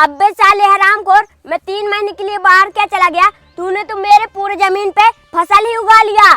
अबे साले हरामखोर, मैं 3 महीने के लिए बाहर क्या चला गया, तूने तो मेरे पूरे जमीन पे फसल ही उगा लिया।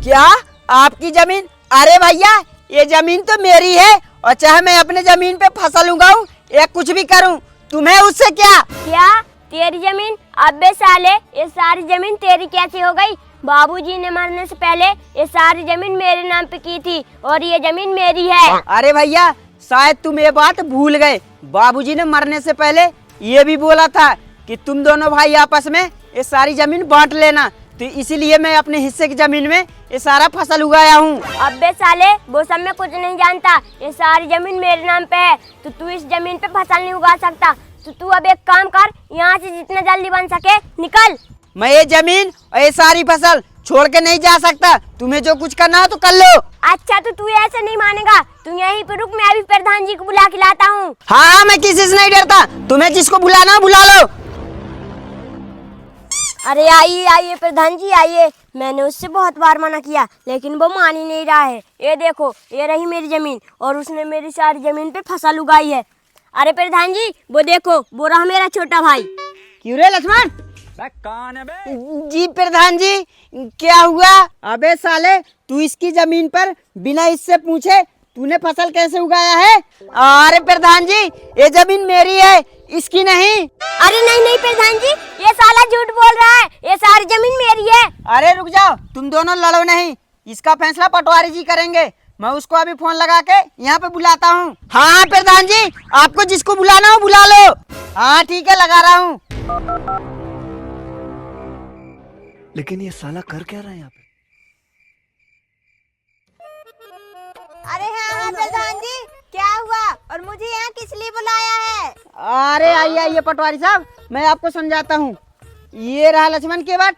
क्या आपकी जमीन? अरे भैया ये जमीन तो मेरी है और चाहे मैं अपने जमीन पे फसल उगाऊं या कुछ भी करूं, तुम्हें उससे क्या? क्या तेरी जमीन? अबे साले ये सारी जमीन तेरी कैसे हो गई? बाबूजी ने मरने से पहले ये सारी जमीन मेरे नाम पे की थी और ये जमीन मेरी है। अरे भैया शायद तुम ये बात भूल गए, बाबूजी ने मरने से पहले ये भी बोला था कि तुम दोनों भाई आपस में ये सारी जमीन बांट लेना, तो इसीलिए मैं अपने हिस्से की जमीन में ये सारा फसल उगाया हूँ। अबे साले वो सब मैं कुछ नहीं जानता, ये सारी जमीन मेरे नाम पे है, तो तू इस जमीन पे फसल नहीं उगा सकता। तो तू अब एक काम कर, यहाँ से जितना जल्दी बन सके निकल। मैं ये जमीन और ये सारी फसल छोड़ के नहीं जा सकता, तुम्हें जो कुछ करना हो तो कर लो। अच्छा तो तू ऐसे नहीं मानेगा, तू यहीं पे रुक, मैं अभी प्रधान जी को बुला के लाता हूँ। हाँ मैं किसी से नहीं डरता, तुम्हें जिसको बुलाना हो बुला लो। अरे आइए आइए प्रधान जी आइए, मैंने उससे बहुत बार मना किया लेकिन वो मान ही नहीं रहा है। ये देखो ये रही मेरी जमीन और उसने मेरी सारी जमीन पे फसल उगाई है। अरे प्रधान जी वो देखो, वो रहा मेरा छोटा भाई। क्यों रे लक्ष्मण? कौन है बे? जी प्रधान जी क्या हुआ? अबे साले तू इसकी जमीन पर बिना इससे पूछे तूने फसल कैसे उगाया है? अरे प्रधान जी ये जमीन मेरी है, इसकी नहीं। अरे नहीं नहीं प्रधान जी, ये साला झूठ बोल रहा है, ये सारी जमीन मेरी है। अरे रुक जाओ, तुम दोनों लड़ो नहीं, इसका फैसला पटवारी जी करेंगे। मैं उसको अभी फोन लगा के यहाँ पे बुलाता हूँ। हाँ प्रधान जी आपको जिसको बुलाना हो बुला लो। हाँ ठीक है लगा रहा हूँ। लेकिन ये साला कर क्या रहा है यहाँ पे? अरे हाँ प्रधान जी क्या हुआ और मुझे यहाँ किस लिए बुलाया है? अरे आइए आइए पटवारी साहब, मैं आपको समझाता हूँ। ये रहा लक्ष्मण के बट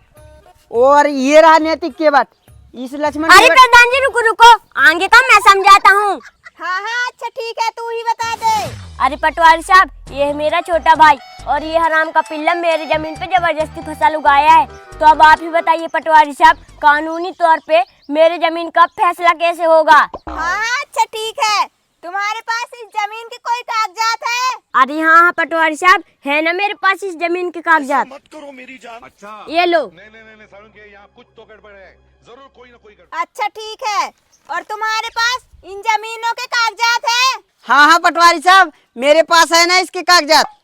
और ये रहा नैतिक के बट। इस लक्ष्मण अरे के बट प्रधान जी रुको रुको, आगे का मैं समझाता हूँ। हाँ हाँ अच्छा ठीक है, तू ही बता दे। अरे पटवारी साहब ये है मेरा छोटा भाई और ये हराम का पिल्ला मेरी जमीन पे जबरदस्ती फसल उगाया है। तो अब आप ही बताइए पटवारी साहब, कानूनी तौर पे मेरे जमीन का फैसला कैसे होगा? हाँ हाँ अच्छा ठीक है, तुम्हारे पास इस जमीन के कोई कागजात है? अरे हाँ हाँ पटवारी साहब है ना मेरे पास इस जमीन के कागजात। मत करो मेरी जान। अच्छा ये लो। नहीं सारुण के यहाँ कुछ तो गड़बड़ है, जरूर कोई ना कोई गड़बड़। अच्छा ठीक है, और तुम्हारे पास इन जमीनों के कागजात है? हाँ हाँ पटवारी साहब मेरे पास है ना इसके कागजात।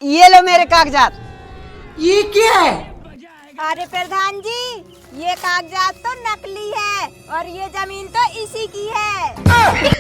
ये लो मेरे कागजात। ये क्या है? अरे प्रधान जी ये कागजात तो नकली है और ये जमीन तो इसी की है।